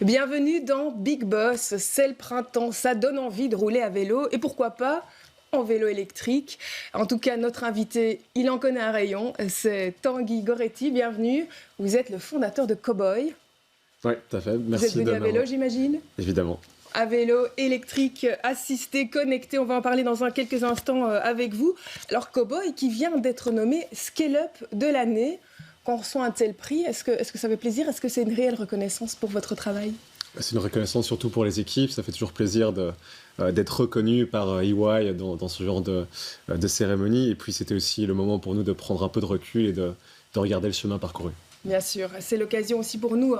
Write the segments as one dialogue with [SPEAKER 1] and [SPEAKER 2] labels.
[SPEAKER 1] Bienvenue dans Big Boss, c'est le printemps, ça donne envie de rouler à vélo et pourquoi pas en vélo électrique. En tout cas, notre invité, il en connaît un rayon, c'est Tanguy Goretti, bienvenue. Vous êtes le fondateur de Cowboy.
[SPEAKER 2] Oui, tout à fait, merci de
[SPEAKER 1] Vous êtes venu à vélo, j'imagine ?
[SPEAKER 2] Évidemment.
[SPEAKER 1] À vélo électrique, assisté, connecté, on va en parler dans quelques instants avec vous. Alors Cowboy qui vient d'être nommé Scale-up de l'année. Quand on reçoit un tel prix, est-ce que ça fait plaisir ? Est-ce que c'est une réelle reconnaissance pour votre travail ?
[SPEAKER 2] C'est une reconnaissance surtout pour les équipes. Ça fait toujours plaisir d'être reconnu par EY dans ce genre de cérémonie. Et puis c'était aussi le moment pour nous de prendre un peu de recul et de regarder le chemin parcouru. Bien
[SPEAKER 1] sûr, c'est l'occasion aussi pour nous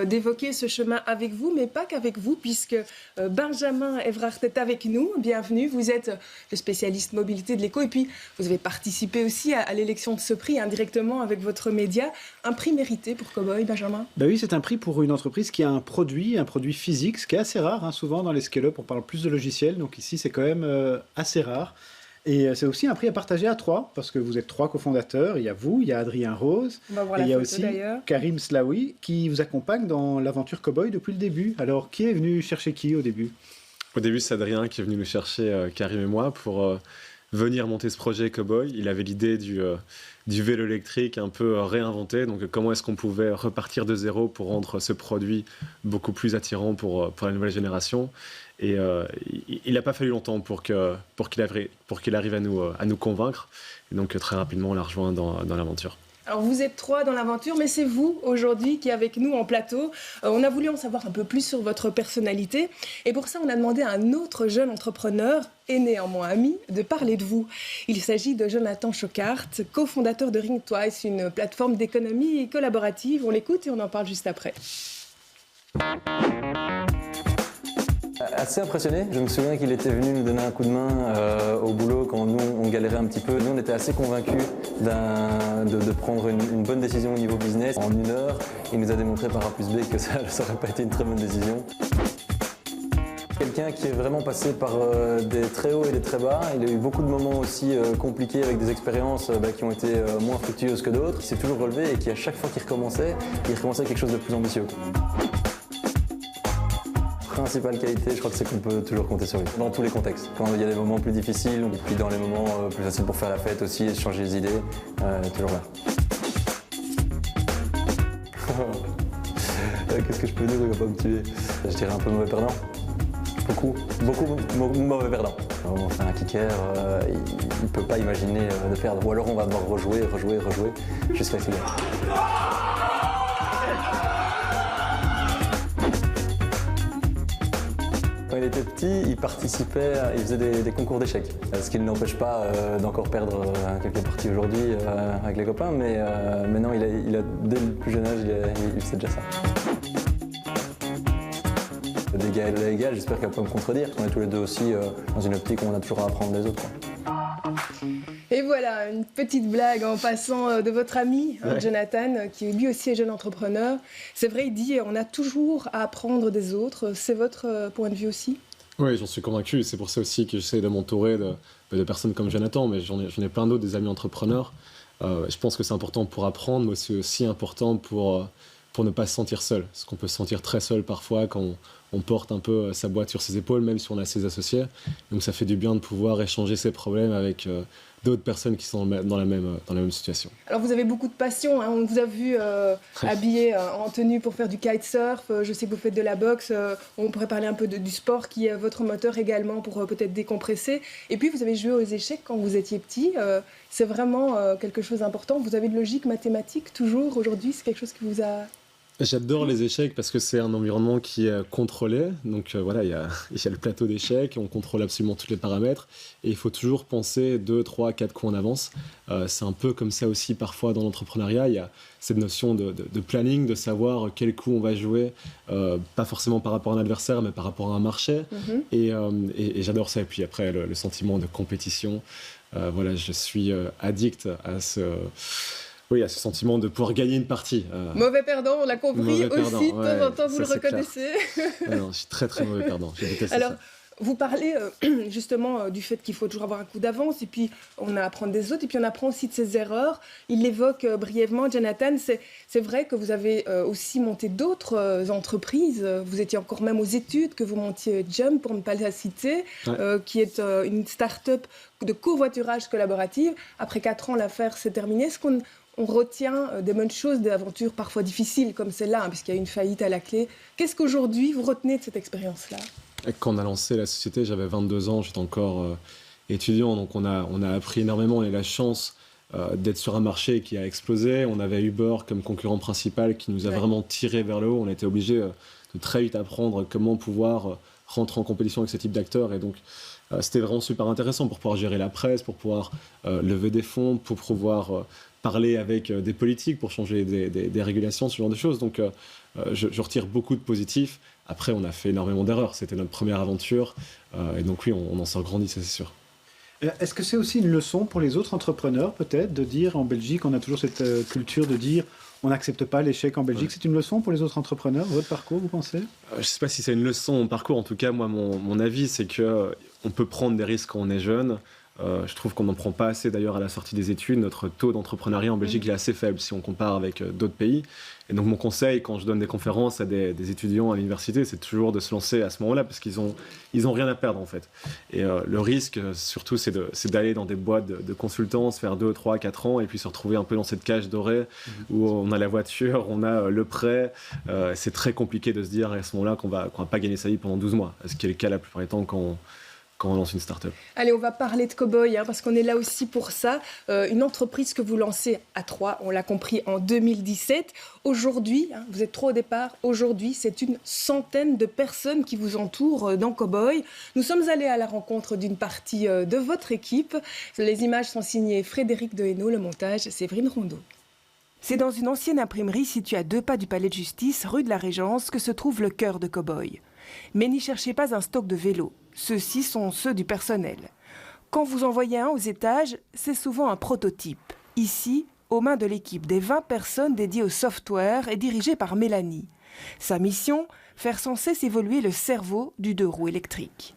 [SPEAKER 1] d'évoquer ce chemin avec vous, mais pas qu'avec vous, puisque Benjamin Evrard est avec nous. Bienvenue, vous êtes le spécialiste mobilité de l'éco, et puis vous avez participé aussi à l'élection de ce prix indirectement avec votre média. Un prix mérité pour Cowboy, Benjamin ?
[SPEAKER 3] Ben oui, c'est un prix pour une entreprise qui a un produit physique, ce qui est assez rare. Souvent dans les scale-up, on parle plus de logiciels, donc ici c'est quand même assez rare. Et c'est aussi un prix à partager à 3, parce que vous êtes 3 cofondateurs. Il y a vous, il y a Adrien Rose, et il y a aussi Karim Slaoui, qui vous accompagne dans l'aventure Cowboy depuis le début. Alors, qui est venu chercher qui au début ?
[SPEAKER 2] Au début, c'est Adrien qui est venu nous chercher, Karim et moi, pour venir monter ce projet Cowboy. Il avait l'idée du vélo électrique un peu réinventé. Donc, comment est-ce qu'on pouvait repartir de zéro pour rendre ce produit beaucoup plus attirant pour la nouvelle génération ? Et il n'a pas fallu longtemps pour qu'il arrive à nous convaincre. Et donc, très rapidement, on l'a rejoint dans l'aventure.
[SPEAKER 1] Alors, vous êtes 3 dans l'aventure, mais c'est vous, aujourd'hui, qui est avec nous en plateau. On a voulu en savoir un peu plus sur votre personnalité. Et pour ça, on a demandé à un autre jeune entrepreneur, et néanmoins ami, de parler de vous. Il s'agit de Jonathan Chocart, cofondateur de Ring Twice, une plateforme d'économie collaborative. On l'écoute et on en parle juste après.
[SPEAKER 4] Assez impressionné. Je me souviens qu'il était venu nous donner un coup de main au boulot quand nous on galérait un petit peu. Nous on était assez convaincus de prendre une bonne décision au niveau business. En 1 heure, il nous a démontré par A plus B que ça n'aurait pas été une très bonne décision. Quelqu'un qui est vraiment passé par des très hauts et des très bas. Il a eu beaucoup de moments aussi compliqués avec des expériences qui ont été moins fructueuses que d'autres. Il s'est toujours relevé et qui à chaque fois qu'il recommençait, il recommençait quelque chose de plus ambitieux. Principale qualité, je crois que c'est qu'on peut toujours compter sur lui, dans tous les contextes. Quand il y a des moments plus difficiles, et puis dans les moments plus faciles pour faire la fête aussi, échanger les idées, toujours là. Qu'est-ce que je peux dire, il va pas me tuer. Je dirais un peu mauvais perdant. Beaucoup mauvais perdant. On fait un kicker, il peut pas imaginer de perdre. Ou alors on va devoir rejouer, jusqu'à ce qu'il gagne. Quand il était petit, il participait, il faisait des concours d'échecs. Ce qui ne l'empêche pas d'encore perdre quelques parties aujourd'hui avec les copains, mais non, il a, dès le plus jeune âge, il faisait déjà ça. D'égal à égal, j'espère qu'elle peut me contredire. On est tous les deux aussi dans une optique où on a toujours à apprendre des autres, quoi.
[SPEAKER 1] Et voilà, une petite blague en passant de votre ami, Jonathan, qui lui aussi est jeune entrepreneur. C'est vrai, il dit on a toujours à apprendre des autres. C'est votre point de vue aussi ?
[SPEAKER 2] Oui, j'en suis convaincu. C'est pour ça aussi que j'essaie de m'entourer de personnes comme Jonathan, mais j'en ai plein d'autres, des amis entrepreneurs. Je pense que c'est important pour apprendre, mais c'est aussi important pour ne pas se sentir seul. Parce qu'on peut se sentir très seul parfois quand on porte un peu sa boîte sur ses épaules, même si on a ses associés. Donc ça fait du bien de pouvoir échanger ses problèmes avec d'autres personnes qui sont dans la même situation.
[SPEAKER 1] Alors vous avez beaucoup de passion, hein. On vous a vu habillé en tenue pour faire du kitesurf, je sais que vous faites de la boxe, on pourrait parler un peu du sport qui est votre moteur également pour peut-être décompresser. Et puis vous avez joué aux échecs quand vous étiez petit, c'est vraiment quelque chose d'important. Vous avez de logique mathématique toujours aujourd'hui, c'est quelque chose qui vous a...
[SPEAKER 2] J'adore les échecs parce que c'est un environnement qui est contrôlé. Donc voilà, il y a le plateau d'échecs, on contrôle absolument tous les paramètres. Et il faut toujours penser 2, 3, 4 coups en avance. C'est un peu comme ça aussi parfois dans l'entrepreneuriat. Il y a cette notion de planning, de savoir quel coup on va jouer, pas forcément par rapport à un adversaire, mais par rapport à un marché. Et j'adore ça. Et puis après, le sentiment de compétition. Voilà, je suis addict à ce sentiment de pouvoir gagner une partie.
[SPEAKER 1] Mauvais perdant, on l'a compris aussi, de temps en temps, vous le reconnaissez.
[SPEAKER 2] Non, je suis très très mauvais perdant, je déteste ça.
[SPEAKER 1] Vous parlez justement du fait qu'il faut toujours avoir un coup d'avance et puis on a à apprendre des autres et puis on apprend aussi de ses erreurs. Il l'évoque brièvement, Jonathan. C'est vrai que vous avez aussi monté d'autres entreprises. Vous étiez encore même aux études, que vous montiez Jump, pour ne pas la citer, qui est une start-up de covoiturage collaborative. Après 4 ans, l'affaire s'est terminée. Est-ce qu'on retient des bonnes choses, des aventures parfois difficiles comme celle-là, puisqu'il y a une faillite à la clé? Qu'est-ce qu'aujourd'hui vous retenez de cette expérience-là?
[SPEAKER 2] Quand on a lancé la société, j'avais 22 ans, j'étais encore étudiant, donc on a appris énormément. On a eu la chance d'être sur un marché qui a explosé. On avait Uber comme concurrent principal qui nous a vraiment tiré vers le haut. On a été obligé de très vite apprendre comment pouvoir rentrer en compétition avec ce type d'acteurs. Et donc, c'était vraiment super intéressant pour pouvoir gérer la presse, pour pouvoir lever des fonds, pour pouvoir parler avec des politiques, pour changer des régulations, ce genre de choses. Donc, je retire beaucoup de positifs. Après, on a fait énormément d'erreurs. C'était notre première aventure. Et donc, oui, on en sort grandi, ça c'est sûr.
[SPEAKER 3] Est-ce que c'est aussi une leçon pour les autres entrepreneurs, peut-être, de dire, en Belgique, on a toujours cette culture de dire on n'accepte pas l'échec en Belgique. C'est une leçon pour les autres entrepreneurs, votre parcours, vous pensez?
[SPEAKER 2] Je ne sais pas si c'est une leçon, mon parcours. En tout cas, moi, mon avis, c'est qu'on peut prendre des risques quand on est jeune. Je trouve qu'on n'en prend pas assez d'ailleurs à la sortie des études. Notre taux d'entrepreneuriat en Belgique il est assez faible si on compare avec d'autres pays. Et donc mon conseil quand je donne des conférences à des étudiants à l'université, c'est toujours de se lancer à ce moment-là parce qu'ils ont rien à perdre en fait. Et le risque surtout c'est d'aller dans des boîtes de consultance, faire 2, 3, 4 ans et puis se retrouver un peu dans cette cage dorée où on a la voiture, on a le prêt. C'est très compliqué de se dire à ce moment-là qu'on va pas gagner sa vie pendant 12 mois. Ce qui est le cas la plupart du temps quand on lance une start-up.
[SPEAKER 1] Allez, on va parler de Cowboy, parce qu'on est là aussi pour ça. Une entreprise que vous lancez à 3, on l'a compris, en 2017. Aujourd'hui, vous êtes 3 au départ, aujourd'hui, c'est une centaine de personnes qui vous entourent dans Cowboy. Nous sommes allés à la rencontre d'une partie de votre équipe. Les images sont signées Frédéric Dehainaut, le montage, Séverine Rondeau. C'est dans une ancienne imprimerie située à 2 pas du palais de justice, rue de la Régence, que se trouve le cœur de Cowboy. Mais n'y cherchez pas un stock de vélos. Ceux-ci sont ceux du personnel. Quand vous en voyez un aux étages, c'est souvent un prototype. Ici, aux mains de l'équipe des 20 personnes dédiées au software et dirigée par Mélanie. Sa mission, faire sans cesse évoluer le cerveau du 2 roues électrique.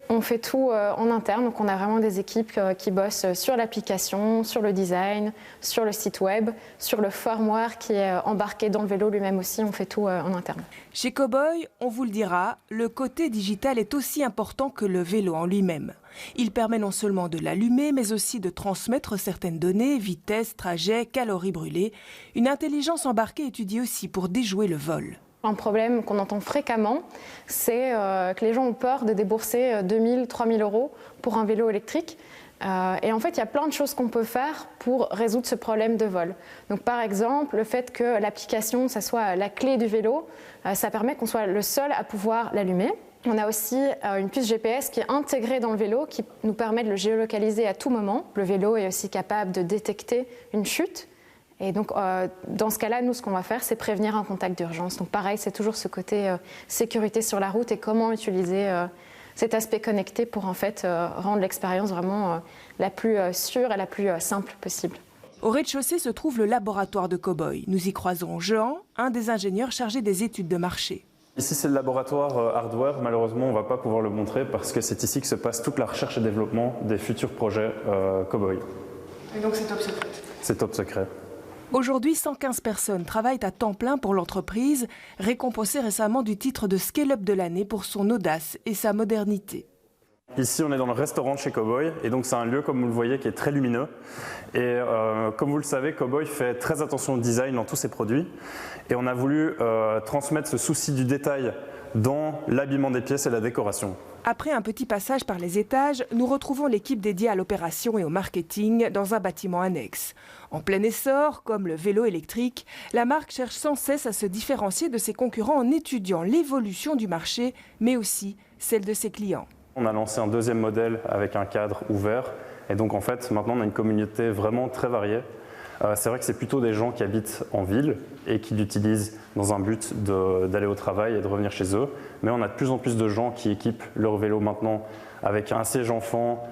[SPEAKER 5] On fait tout en interne, donc on a vraiment des équipes qui bossent sur l'application, sur le design, sur le site web, sur le firmware qui est embarqué dans le vélo lui-même aussi, on fait tout en interne.
[SPEAKER 1] Chez Cowboy, on vous le dira, le côté digital est aussi important que le vélo en lui-même. Il permet non seulement de l'allumer, mais aussi de transmettre certaines données, vitesse, trajet, calories brûlées. Une intelligence embarquée étudiée aussi pour déjouer le vol.
[SPEAKER 5] Un problème qu'on entend fréquemment, c'est que les gens ont peur de débourser 2 000, 3 000 euros pour un vélo électrique. Et en fait, il y a plein de choses qu'on peut faire pour résoudre ce problème de vol. Donc, par exemple, le fait que l'application, ça soit la clé du vélo, ça permet qu'on soit le seul à pouvoir l'allumer. On a aussi une puce GPS qui est intégrée dans le vélo, qui nous permet de le géolocaliser à tout moment. Le vélo est aussi capable de détecter une chute. Et donc, dans ce cas-là, nous, ce qu'on va faire, c'est prévenir un contact d'urgence. Donc, pareil, c'est toujours ce côté sécurité sur la route et comment utiliser cet aspect connecté pour, en fait, rendre l'expérience vraiment la plus sûre et la plus simple possible.
[SPEAKER 1] Au rez-de-chaussée se trouve le laboratoire de Cowboy. Nous y croisons Jean, un des ingénieurs chargés des études de marché.
[SPEAKER 6] Ici, c'est le laboratoire hardware. Malheureusement, on ne va pas pouvoir le montrer parce que c'est ici que se passe toute la recherche et développement des futurs projets Cowboy.
[SPEAKER 1] Et donc, c'est top secret.
[SPEAKER 6] C'est top secret.
[SPEAKER 1] Aujourd'hui, 115 personnes travaillent à temps plein pour l'entreprise, récompensée récemment du titre de Scale-up de l'année pour son audace et sa modernité.
[SPEAKER 6] Ici, on est dans le restaurant de chez Cowboy, et donc c'est un lieu, comme vous le voyez, qui est très lumineux. Et comme vous le savez, Cowboy fait très attention au design dans tous ses produits. Et on a voulu transmettre ce souci du détail dans l'habillement des pièces et la décoration.
[SPEAKER 1] Après un petit passage par les étages, nous retrouvons l'équipe dédiée à l'opération et au marketing dans un bâtiment annexe. En plein essor, comme le vélo électrique, la marque cherche sans cesse à se différencier de ses concurrents en étudiant l'évolution du marché, mais aussi celle de ses clients.
[SPEAKER 6] On a lancé un 2e modèle avec un cadre ouvert. Et donc en fait, maintenant on a une communauté vraiment très variée. C'est vrai que c'est plutôt des gens qui habitent en ville et qui l'utilisent dans un but d'aller au travail et de revenir chez eux. Mais on a de plus en plus de gens qui équipent leur vélo maintenant avec un siège enfant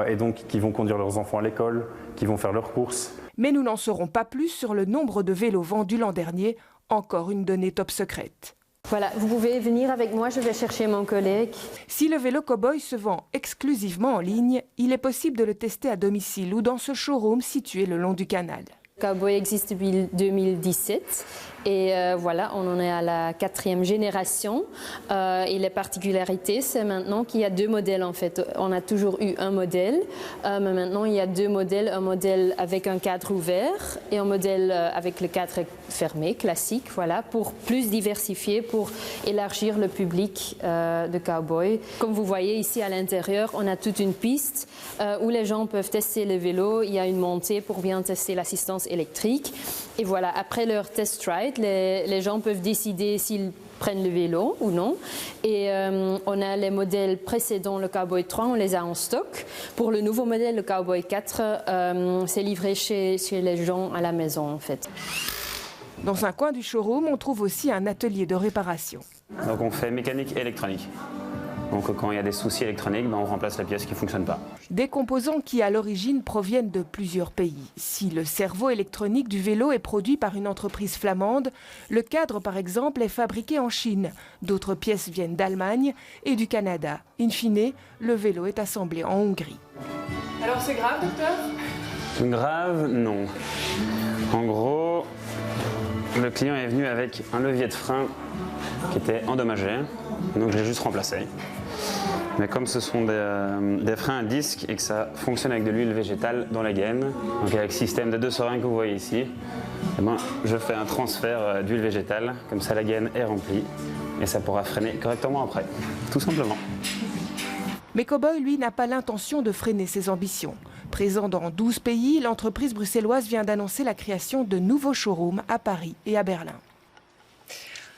[SPEAKER 6] et donc qui vont conduire leurs enfants à l'école, qui vont faire leurs courses.
[SPEAKER 1] Mais nous n'en saurons pas plus sur le nombre de vélos vendus l'an dernier, encore une donnée top secrète.
[SPEAKER 7] Voilà, vous pouvez venir avec moi, je vais chercher mon collègue.
[SPEAKER 1] Si le vélo Cowboy se vend exclusivement en ligne, il est possible de le tester à domicile ou dans ce showroom situé le long du canal.
[SPEAKER 7] Cowboy existe depuis 2017 et voilà, on en est à la 4e génération. Et la particularité, c'est maintenant qu'il y a 2 modèles en fait. On a toujours eu un modèle, mais maintenant il y a 2 modèles. Un modèle avec un cadre ouvert et un modèle avec le cadre fermé, classique, voilà, pour plus diversifier, pour élargir le public de Cowboy. Comme vous voyez ici à l'intérieur, on a toute une piste où les gens peuvent tester le vélo. Il y a une montée pour bien tester l'assistance électrique. Et voilà, après leur test ride, les gens peuvent décider s'ils prennent le vélo ou non. Et on a les modèles précédents, le Cowboy 3, on les a en stock. Pour le nouveau modèle, le Cowboy 4, c'est livré chez les gens à la maison en fait.
[SPEAKER 1] Dans un coin du showroom, on trouve aussi un atelier de réparation.
[SPEAKER 8] Donc on fait mécanique électronique. Donc quand il y a des soucis électroniques, on remplace la pièce qui ne fonctionne pas.
[SPEAKER 1] Des composants qui à l'origine proviennent de plusieurs pays. Si le cerveau électronique du vélo est produit par une entreprise flamande, le cadre par exemple est fabriqué en Chine. D'autres pièces viennent d'Allemagne et du Canada. In fine, le vélo est assemblé en Hongrie. Alors c'est grave, docteur ?
[SPEAKER 8] Grave, non. En gros, le client est venu avec un levier de frein qui était endommagé, donc je l'ai juste remplacé. Mais comme ce sont des freins à disque et que ça fonctionne avec de l'huile végétale dans la gaine, donc avec le système de 2 seringues que vous voyez ici, eh ben, je fais un transfert d'huile végétale, comme ça la gaine est remplie et ça pourra freiner correctement après, tout simplement.
[SPEAKER 1] Mais Cowboy, lui, n'a pas l'intention de freiner ses ambitions. Présent dans 12 pays, l'entreprise bruxelloise vient d'annoncer la création de nouveaux showrooms à Paris et à Berlin.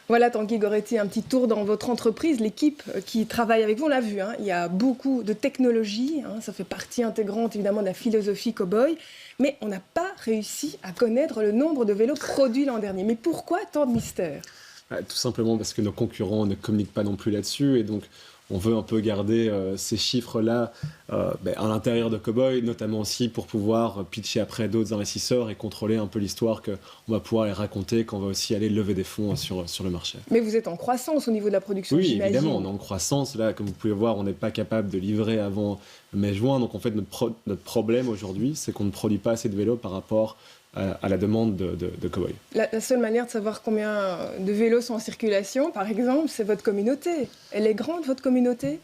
[SPEAKER 1] Voilà, Tanguy Goretti, un petit tour dans votre entreprise, l'équipe qui travaille avec vous, on l'a vu, hein, il y a beaucoup de technologie, hein, ça fait partie intégrante évidemment de la philosophie Cowboy, mais on n'a pas réussi à connaître le nombre de vélos produits l'an dernier. Mais pourquoi tant de mystère ?
[SPEAKER 2] Tout simplement parce que nos concurrents ne communiquent pas non plus là-dessus, et donc on veut un peu garder ces chiffres-là à l'intérieur de Cowboy, notamment aussi pour pouvoir pitcher après d'autres investisseurs et contrôler un peu l'histoire qu'on va pouvoir les raconter quand on va aussi aller lever des fonds sur le marché.
[SPEAKER 1] Mais vous êtes en croissance au niveau de la production,
[SPEAKER 2] oui,
[SPEAKER 1] j'imagine.
[SPEAKER 2] Évidemment, on est en croissance. Là, comme vous pouvez voir, on n'est pas capable de livrer avant mai-juin. Donc en fait, notre problème aujourd'hui, c'est qu'on ne produit pas assez de vélos par rapport à la demande de Cowboy.
[SPEAKER 1] La seule manière de savoir combien de vélos sont en circulation, par exemple, c'est votre communauté. Elle est grande, votre communauté ?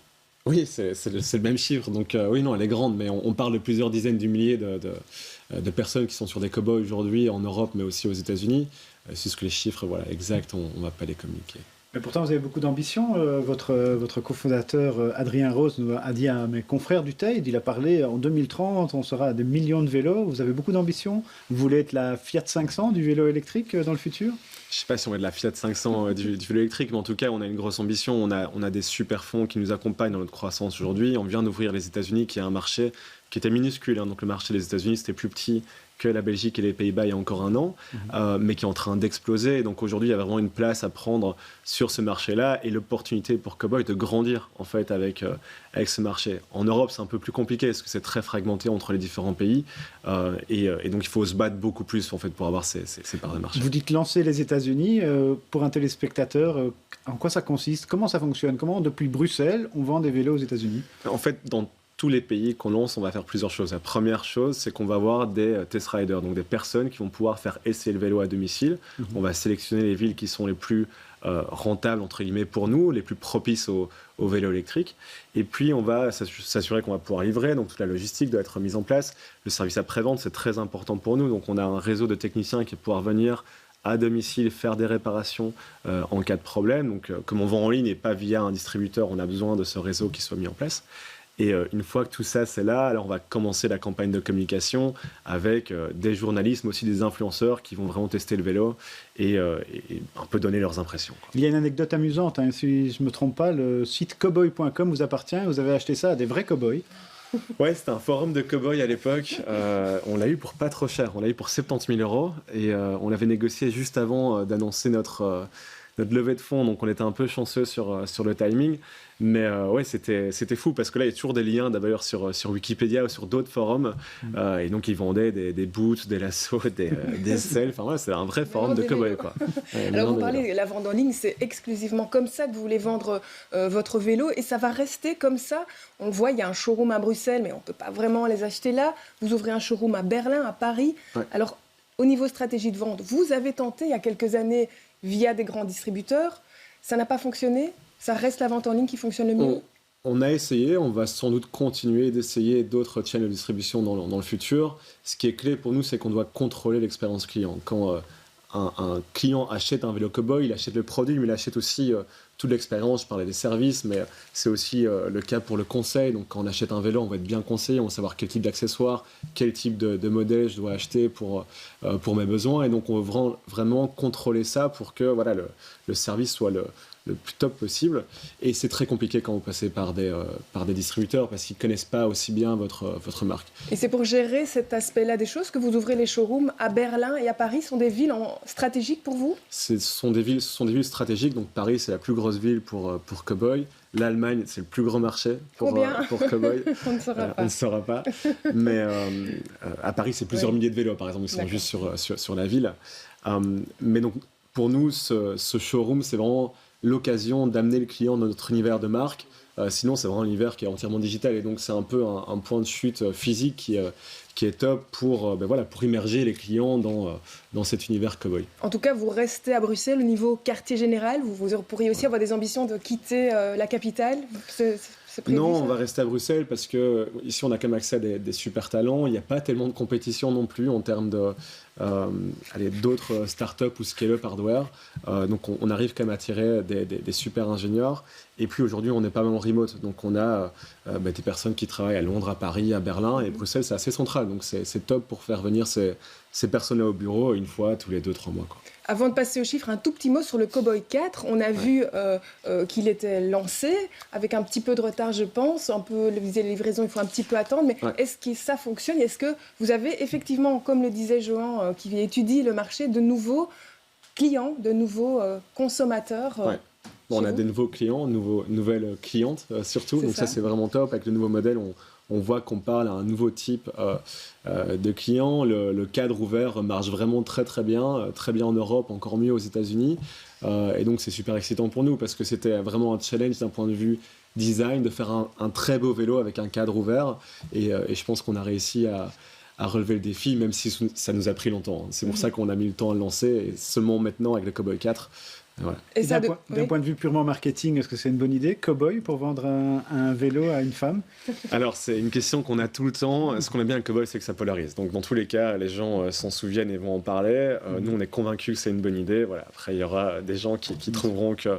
[SPEAKER 2] Oui, c'est le même chiffre. Donc oui, non, elle est grande, mais on parle de plusieurs dizaines de milliers de personnes qui sont sur des Cowboys aujourd'hui en Europe, mais aussi aux États-Unis. C'est ce que les chiffres exacts, on ne va pas les communiquer.
[SPEAKER 3] Mais pourtant, vous avez beaucoup d'ambition. Votre cofondateur Adrien Rose nous a dit à mes confrères du TEID, il a parlé en 2030, on sera à des millions de vélos. Vous avez beaucoup d'ambition. Vous voulez être la Fiat 500 du vélo électrique dans le futur ?
[SPEAKER 2] Je ne sais pas si on est de la Fiat 500 du vélo électrique, mais en tout cas, on a une grosse ambition. On a des super fonds qui nous accompagnent dans notre croissance aujourd'hui. On vient d'ouvrir les États-Unis, qui est un marché qui était minuscule. Hein. Donc le marché des États-Unis, c'était plus petit que la Belgique et les Pays-Bas il y a encore un an, mais qui est en train d'exploser. Et donc aujourd'hui, il y a vraiment une place à prendre sur ce marché-là et l'opportunité pour Cowboy de grandir en fait avec ce marché. En Europe, c'est un peu plus compliqué parce que c'est très fragmenté entre les différents pays et donc il faut se battre beaucoup plus en fait pour avoir ces parts de marché.
[SPEAKER 3] Vous dites lancer les États-Unis. Pour un téléspectateur, en quoi ça consiste ? Comment ça fonctionne ? Comment, depuis Bruxelles, on vend des vélos aux États-Unis ?
[SPEAKER 2] En fait, dans tous les pays qu'on lance, on va faire plusieurs choses. La première chose, c'est qu'on va avoir des test riders, donc des personnes qui vont pouvoir faire essayer le vélo à domicile. On va sélectionner les villes qui sont les plus rentables, entre guillemets, pour nous, les plus propices au vélo électrique. Et puis, on va s'assurer qu'on va pouvoir livrer, donc toute la logistique doit être mise en place. Le service après-vente, c'est très important pour nous. Donc, on a un réseau de techniciens qui va pouvoir venir à domicile, faire des réparations en cas de problème. Donc, comme on vend en ligne et pas via un distributeur, on a besoin de ce réseau qui soit mis en place. Et une fois que tout ça, c'est là, alors on va commencer la campagne de communication avec des journalistes, mais aussi des influenceurs qui vont vraiment tester le vélo et un peu donner leurs impressions.
[SPEAKER 3] Il y a une anecdote amusante, hein, si je ne me trompe pas, le site cowboy.com vous appartient, vous avez acheté ça à des vrais cowboys.
[SPEAKER 2] Ouais, c'était un forum de cow-boy à l'époque. On l'a eu pour pas trop cher. On l'a eu pour 70 000 € et on l'avait négocié juste avant d'annoncer notre notre levée de fonds, donc on était un peu chanceux sur le timing. Mais ouais, c'était fou parce que là, il y a toujours des liens d'ailleurs sur Wikipédia ou sur d'autres forums. Et donc, ils vendaient des boots, des lassos, des selles. Enfin, ouais, c'est un vrai forum de cow-boy, quoi. Ouais,
[SPEAKER 1] Alors, vous parlez de la vente en ligne, c'est exclusivement comme ça que vous voulez vendre votre vélo et ça va rester comme ça. On le voit, il y a un showroom à Bruxelles, mais on ne peut pas vraiment les acheter là. Vous ouvrez un showroom à Berlin, à Paris. Ouais. Alors, au niveau stratégie de vente, vous avez tenté il y a quelques années via des grands distributeurs. Ça n'a pas fonctionné ? Ça reste la vente en ligne qui fonctionne le mieux ?
[SPEAKER 2] On a essayé, on va sans doute continuer d'essayer d'autres chaînes de distribution dans le futur. Ce qui est clé pour nous, c'est qu'on doit contrôler l'expérience client. Quand un client achète un vélo cow-boy, il achète le produit, mais il achète aussi toute l'expérience. Je parlais des services, mais c'est aussi le cas pour le conseil. Donc quand on achète un vélo, on va être bien conseillé, on va savoir quel type d'accessoires, quel type de modèle je dois acheter pour mes besoins. Et donc on veut vraiment contrôler ça pour que voilà, le service soit le plus top possible. Et c'est très compliqué quand vous passez par des distributeurs parce qu'ils ne connaissent pas aussi bien votre marque.
[SPEAKER 1] Et c'est pour gérer cet aspect-là des choses que vous ouvrez les showrooms à Berlin et à Paris. Ce sont des villes stratégiques pour vous ?
[SPEAKER 2] Ce sont des villes stratégiques. Donc Paris, c'est la plus grosse ville pour cow-boy. L'Allemagne, c'est le plus grand marché pour cow-boy.
[SPEAKER 1] On ne saura pas.
[SPEAKER 2] On ne saura pas. Mais à Paris, c'est plusieurs milliers de vélos, par exemple. Ils sont juste sur la ville. Mais donc, pour nous, ce showroom, c'est vraiment l'occasion d'amener le client dans notre univers de marque. Sinon, c'est vraiment un univers qui est entièrement digital. Et donc, c'est un peu un point de chute physique qui est top pour immerger les clients dans cet univers cow-boy.
[SPEAKER 1] En tout cas, vous restez à Bruxelles au niveau quartier général. Vous pourriez aussi avoir des ambitions de quitter la capitale. C'est prévu,
[SPEAKER 2] non,
[SPEAKER 1] ça ?
[SPEAKER 2] On va rester à Bruxelles parce qu'ici, on a quand même accès à des super talents. Il n'y a pas tellement de compétition non plus en termes d'autres startups ou scale-up hardware. Donc, on arrive quand même à attirer des super ingénieurs. Et puis, aujourd'hui, on n'est pas mal en remote. Donc, on a des personnes qui travaillent à Londres, à Paris, à Berlin. Et Bruxelles, c'est assez central. Donc, c'est top pour faire venir ces personnes-là au bureau une fois tous les 2-3 mois, quoi.
[SPEAKER 1] Avant de passer aux chiffres, un tout petit mot sur le Cowboy 4. On a vu qu'il était lancé avec un petit peu de retard, je pense. Un peu, les livraisons, il faut un petit peu attendre. Mais est-ce que ça fonctionne ? Est-ce que vous avez effectivement, comme le disait Johan, qui étudie le marché, de nouveaux clients, de nouveaux consommateurs
[SPEAKER 2] On a des nouveaux clients, nouvelles clientes surtout. Donc ça, c'est vraiment top. Avec le nouveau modèle, on voit qu'on parle à un nouveau type de client. Le cadre ouvert marche vraiment très bien en Europe, encore mieux aux États-Unis. Et donc c'est super excitant pour nous parce que c'était vraiment un challenge d'un point de vue design de faire un très beau vélo avec un cadre ouvert. Et je pense qu'on a réussi à relever le défi, même si ça nous a pris longtemps. C'est pour ça qu'on a mis le temps à le lancer. Et seulement maintenant, avec le Cowboy 4, voilà.
[SPEAKER 3] Et d'un point de vue purement marketing, est-ce que c'est une bonne idée, Cowboy, pour vendre un vélo à une femme ?
[SPEAKER 2] Alors, c'est une question qu'on a tout le temps. Ce qu'on aime bien avec Cowboy, c'est que ça polarise. Donc, dans tous les cas, les gens s'en souviennent et vont en parler. Nous, on est convaincus que c'est une bonne idée. Voilà. Après, il y aura des gens qui trouveront que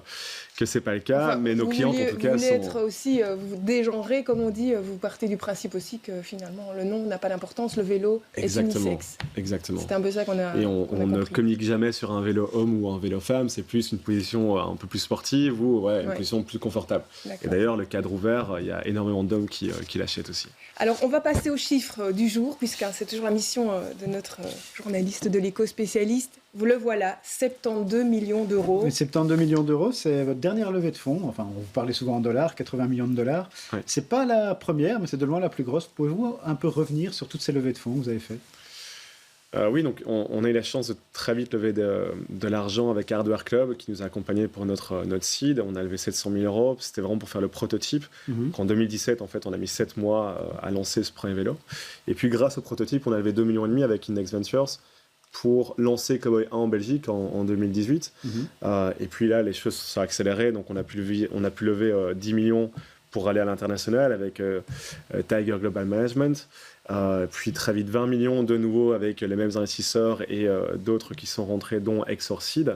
[SPEAKER 2] c'est pas le cas, mais nos clients, en tout cas,
[SPEAKER 1] vous voulez être aussi, vous dégenrez, comme on dit, vous partez du principe aussi que finalement, le nom n'a pas d'importance, le vélo est unisexe.
[SPEAKER 2] Exactement.
[SPEAKER 1] C'est un peu ça qu'on a.
[SPEAKER 2] Et on ne communique jamais sur un vélo homme ou un vélo femme, c'est plus une position un peu plus sportive ou une position plus confortable. Et d'ailleurs, le cadre ouvert, il y a énormément d'hommes qui l'achètent aussi.
[SPEAKER 1] Alors, on va passer aux chiffres du jour, puisque c'est toujours la mission de notre journaliste de l'éco spécialiste. Vous le voilà, 72 millions d'euros.
[SPEAKER 3] Mais 72 millions d'euros, c'est votre dernière levée de fonds. Enfin, vous parlez souvent en dollars, 80 millions de dollars. Ouais. C'est pas la première, mais c'est de loin la plus grosse. Pouvez-vous un peu revenir sur toutes ces levées de fonds que vous avez faites ?
[SPEAKER 2] Oui, donc on a eu la chance de très vite lever de l'argent avec Hardware Club qui nous a accompagnés pour notre seed. On a levé 700 000 euros. C'était vraiment pour faire le prototype. En 2017, en fait, on a mis 7 mois à lancer ce premier vélo. Et puis, grâce au prototype, on a levé 2,5 millions avec Index Ventures pour lancer Cowboy 1 en Belgique en 2018. Et puis là, les choses se sont accélérées. Donc, on a pu lever 10 millions pour aller à l'international avec Tiger Global Management. Puis très vite 20 millions de nouveau avec les mêmes investisseurs et d'autres qui sont rentrés, dont Exorcid,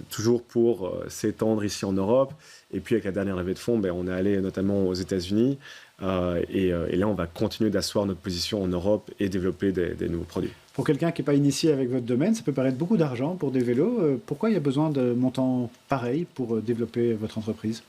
[SPEAKER 2] toujours pour s'étendre ici en Europe. Et puis avec la dernière levée de fonds, on est allé notamment aux États-Unis. Et là, on va continuer d'asseoir notre position en Europe et développer des nouveaux produits.
[SPEAKER 3] Pour quelqu'un qui n'est pas initié avec votre domaine, ça peut paraître beaucoup d'argent pour des vélos. Pourquoi il y a besoin de montants pareils pour développer votre entreprise ?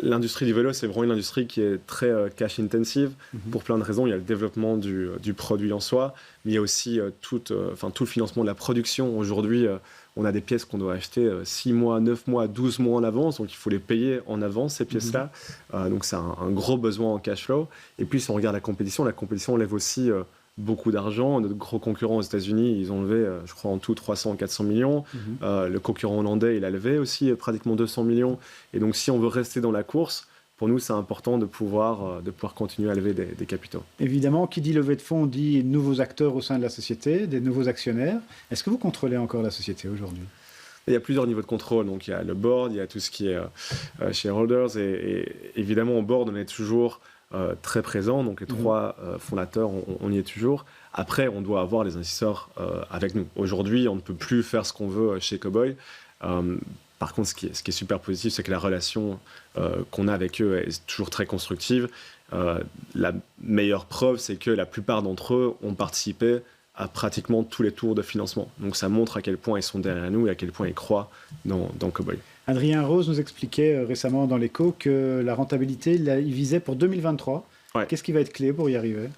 [SPEAKER 2] L'industrie du vélo, c'est vraiment une industrie qui est très cash intensive pour plein de raisons. Il y a le développement du produit en soi, mais il y a aussi tout le financement de la production. Aujourd'hui, on a des pièces qu'on doit acheter 6 mois, 9 mois, 12 mois en avance, donc il faut les payer en avance, ces pièces-là. Donc c'est un gros besoin en cash flow. Et puis si on regarde la compétition lève aussi beaucoup d'argent. Notre gros concurrent aux États-Unis, ils ont levé, je crois, en tout 300-400 millions. Le concurrent hollandais, il a levé aussi pratiquement 200 millions. Et donc si on veut rester dans la course, pour nous, c'est important de pouvoir continuer à lever des capitaux.
[SPEAKER 3] Évidemment, qui dit levée de fonds dit nouveaux acteurs au sein de la société, des nouveaux actionnaires. Est-ce que vous contrôlez encore la société aujourd'hui ?
[SPEAKER 2] Il y a plusieurs niveaux de contrôle. Donc, il y a le board, il y a tout ce qui est shareholders. Et évidemment, au board, on est toujours très présent. Donc, les 3 fondateurs, on y est toujours. Après, on doit avoir les investisseurs avec nous. Aujourd'hui, on ne peut plus faire ce qu'on veut chez Cowboy. Par contre, ce qui est super positif, c'est que la relation qu'on a avec eux est toujours très constructive. La meilleure preuve, c'est que la plupart d'entre eux ont participé à pratiquement tous les tours de financement. Donc ça montre à quel point ils sont derrière nous et à quel point ils croient dans Cowboy.
[SPEAKER 3] Adrien Rose nous expliquait récemment dans l'Écho que la rentabilité, il visait pour 2023. Ouais. Qu'est-ce qui va être clé pour y arriver ?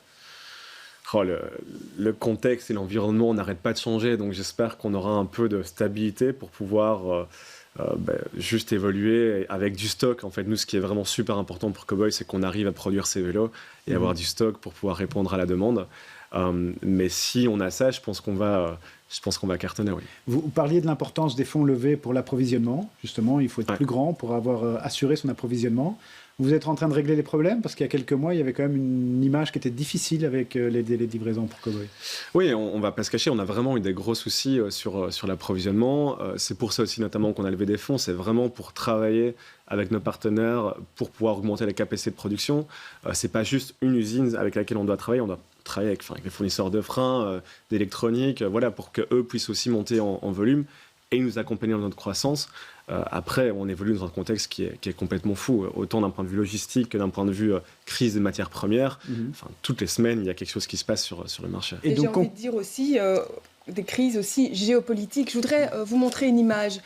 [SPEAKER 2] Le contexte et l'environnement n'arrêtent pas de changer, donc j'espère qu'on aura un peu de stabilité pour pouvoir juste évoluer avec du stock. En fait, nous, ce qui est vraiment super important pour Cowboy, c'est qu'on arrive à produire ces vélos et avoir du stock pour pouvoir répondre à la demande. Mais si on a ça, je pense qu'on va cartonner, oui.
[SPEAKER 3] Vous parliez de l'importance des fonds levés pour l'approvisionnement. Justement, il faut être plus grand pour avoir assuré son approvisionnement. Vous êtes en train de régler les problèmes parce qu'il y a quelques mois, il y avait quand même une image qui était difficile avec les délais de livraison pour Cowboy.
[SPEAKER 2] Oui, on ne va pas se cacher, on a vraiment eu des gros soucis sur l'approvisionnement. C'est pour ça aussi notamment qu'on a levé des fonds, c'est vraiment pour travailler avec nos partenaires pour pouvoir augmenter la capacité de production. Ce n'est pas juste une usine avec laquelle on doit travailler, on doit travailler avec les fournisseurs de freins, d'électronique, pour qu'eux puissent aussi monter en volume et nous accompagner dans notre croissance. Après, on évolue dans un contexte qui est complètement fou, autant d'un point de vue logistique que d'un point de vue crise des matières premières. Toutes les semaines, il y a quelque chose qui se passe sur le marché.
[SPEAKER 1] Et donc, j'ai envie de dire aussi des crises aussi géopolitiques. Je voudrais vous montrer une image.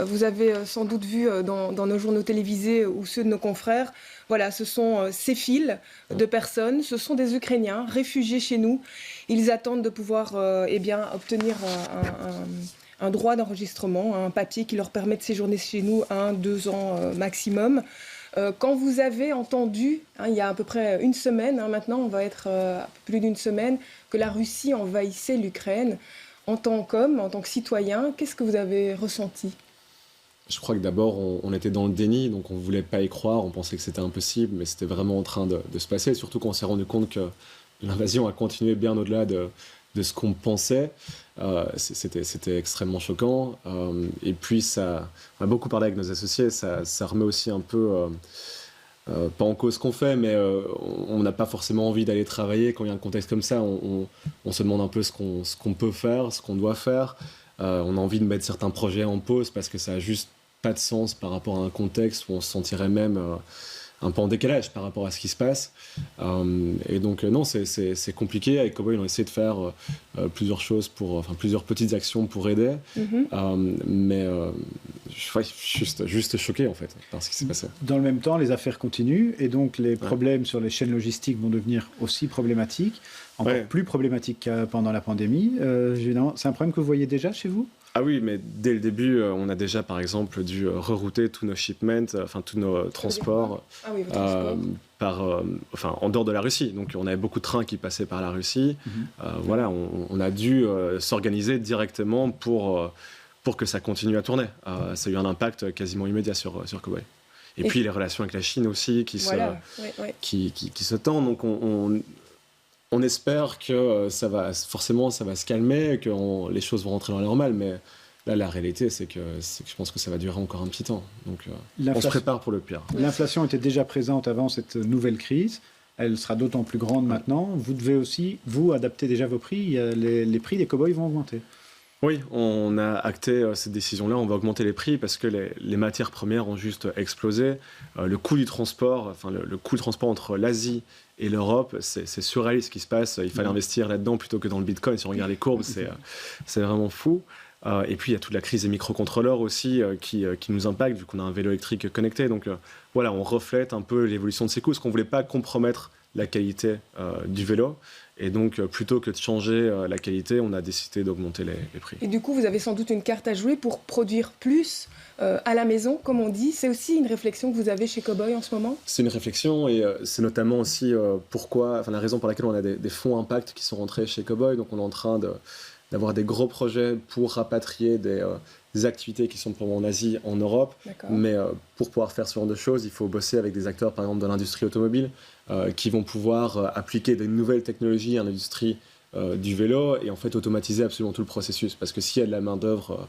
[SPEAKER 1] Vous avez sans doute vu dans nos journaux télévisés ou ceux de nos confrères. Voilà, ce sont ces files de personnes. Ce sont des Ukrainiens réfugiés chez nous. Ils attendent de pouvoir obtenir un droit d'enregistrement, un papier qui leur permet de séjourner chez nous 1-2 ans maximum. Quand vous avez entendu, il y a à peu près une semaine, maintenant on va être plus d'une semaine, que la Russie envahissait l'Ukraine, en tant qu'homme, en tant que citoyen, qu'est-ce que vous avez ressenti ?
[SPEAKER 2] Je crois que d'abord, on était dans le déni, donc on ne voulait pas y croire, on pensait que c'était impossible, mais c'était vraiment en train de se passer, surtout quand on s'est rendu compte que l'invasion a continué bien au-delà de ce qu'on pensait. C'était extrêmement choquant. Et puis, on a beaucoup parlé avec nos associés, ça remet aussi un peu, pas en cause ce qu'on fait, mais on n'a pas forcément envie d'aller travailler quand il y a un contexte comme ça. On se demande un peu ce qu'on peut faire, ce qu'on doit faire. On a envie de mettre certains projets en pause parce que ça n'a juste pas de sens par rapport à un contexte où on se sentirait même un peu en décalage par rapport à ce qui se passe. Et donc, non, c'est compliqué. Avec Cowboy, on a essayé de faire plusieurs petites actions pour aider. Mais je suis juste choqué, en fait, par ce qui s'est passé.
[SPEAKER 3] Dans le même temps, les affaires continuent. Et donc, les problèmes sur les chaînes logistiques vont devenir aussi problématiques, encore plus problématiques qu'à pendant la pandémie. C'est un problème que vous voyez déjà chez vous ?
[SPEAKER 2] Ah oui, mais dès le début, on a déjà, par exemple, dû rerouter tous nos shipments, tous nos transports en dehors de la Russie. Donc, on avait beaucoup de trains qui passaient par la Russie. On a dû s'organiser directement pour que ça continue à tourner. Ça a eu un impact quasiment immédiat sur Cowboy. Et puis, les relations avec la Chine aussi qui se tendent. Donc, on espère que ça va se calmer, que les choses vont rentrer dans la normale, mais là, la réalité, c'est que je pense que ça va durer encore un petit temps. Donc, on se prépare pour le pire.
[SPEAKER 3] L'inflation était déjà présente avant cette nouvelle crise. Elle sera d'autant plus grande maintenant. Vous devez aussi, adapter déjà vos prix. Les prix des cow-boys vont augmenter.
[SPEAKER 2] Oui, on a acté cette décision-là. On va augmenter les prix parce que les matières premières ont juste explosé. Le coût du transport, le coût de transport entre l'Asie et l'Europe, c'est surréaliste ce qui se passe. Il fallait investir là-dedans plutôt que dans le Bitcoin. Si on regarde les courbes, c'est vraiment fou. Et puis, il y a toute la crise des microcontrôleurs aussi qui nous impacte, vu qu'on a un vélo électrique connecté. Donc, on reflète un peu l'évolution de ces coûts, parce qu'on ne voulait pas compromettre la qualité du vélo. Et donc, plutôt que de changer la qualité, on a décidé d'augmenter les prix.
[SPEAKER 1] Et du coup, vous avez sans doute une carte à jouer pour produire plus à la maison, comme on dit. C'est aussi une réflexion que vous avez chez Cowboy en ce moment?
[SPEAKER 2] C'est une réflexion et c'est notamment aussi la raison pour laquelle on a des fonds impact qui sont rentrés chez Cowboy. Donc, on est en train d'avoir des gros projets pour rapatrier des activités qui sont pour moi en Asie, en Europe.
[SPEAKER 1] D'accord.
[SPEAKER 2] Mais pour pouvoir faire ce genre de choses, il faut bosser avec des acteurs, par exemple, de l'industrie automobile, qui vont pouvoir appliquer des nouvelles technologies à l'industrie du vélo et en fait automatiser absolument tout le processus. Parce que s'il y a de la main-d'œuvre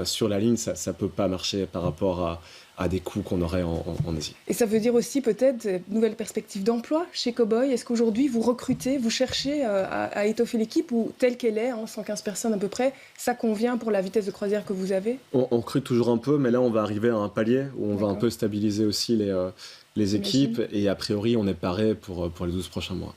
[SPEAKER 2] sur la ligne, ça ne peut pas marcher par rapport à des coûts qu'on aurait en Asie.
[SPEAKER 1] Et ça veut dire aussi peut-être de nouvelles perspectives d'emploi chez Cowboy. Est-ce qu'aujourd'hui vous recrutez, vous cherchez à étoffer l'équipe ou telle qu'elle est, 115 personnes à peu près, ça convient pour la vitesse de croisière que vous avez?
[SPEAKER 2] On recrute toujours un peu, mais là on va arriver à un palier où on va un peu stabiliser aussi les équipes et a priori on est paré pour les 12 prochains mois.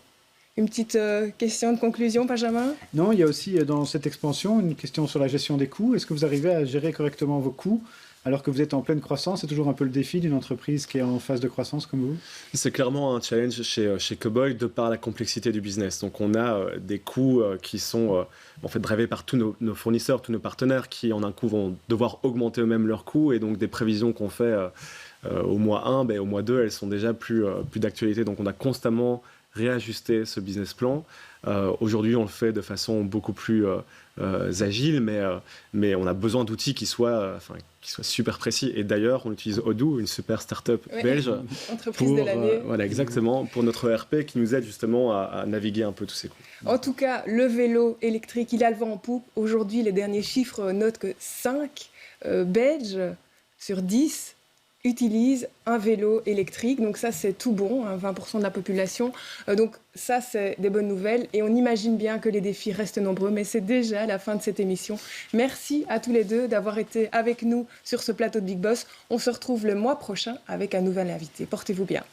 [SPEAKER 1] Une petite question de conclusion, Benjamin?
[SPEAKER 3] Non, il y a aussi dans cette expansion une question sur la gestion des coûts. Est-ce que vous arrivez à gérer correctement vos coûts alors que vous êtes en pleine croissance? C'est toujours un peu le défi d'une entreprise qui est en phase de croissance comme vous?
[SPEAKER 2] C'est clairement un challenge chez Cowboy de par la complexité du business. Donc on a des coûts qui sont en fait drivés par tous nos fournisseurs, tous nos partenaires qui en un coup vont devoir augmenter eux-mêmes leurs coûts et donc des prévisions qu'on fait au mois 1, au mois 2, elles sont déjà plus d'actualité. Donc on a constamment réajusté ce business plan. Aujourd'hui, on le fait de façon beaucoup plus agile, mais on a besoin d'outils qui soient super précis. Et d'ailleurs, on utilise Odoo, une super start-up belge,
[SPEAKER 1] entreprise de l'année.
[SPEAKER 2] Voilà, exactement, pour notre ERP qui nous aide justement à naviguer un peu tous ces coûts.
[SPEAKER 1] En tout cas, le vélo électrique, il a le vent en poupe. Aujourd'hui, les derniers chiffres notent que 5 Belges sur 10 utilisent un vélo électrique. Donc ça, c'est tout bon, 20% de la population. Donc ça, c'est des bonnes nouvelles. Et on imagine bien que les défis restent nombreux, mais c'est déjà la fin de cette émission. Merci à tous les deux d'avoir été avec nous sur ce plateau de Big Boss. On se retrouve le mois prochain avec un nouvel invité. Portez-vous bien.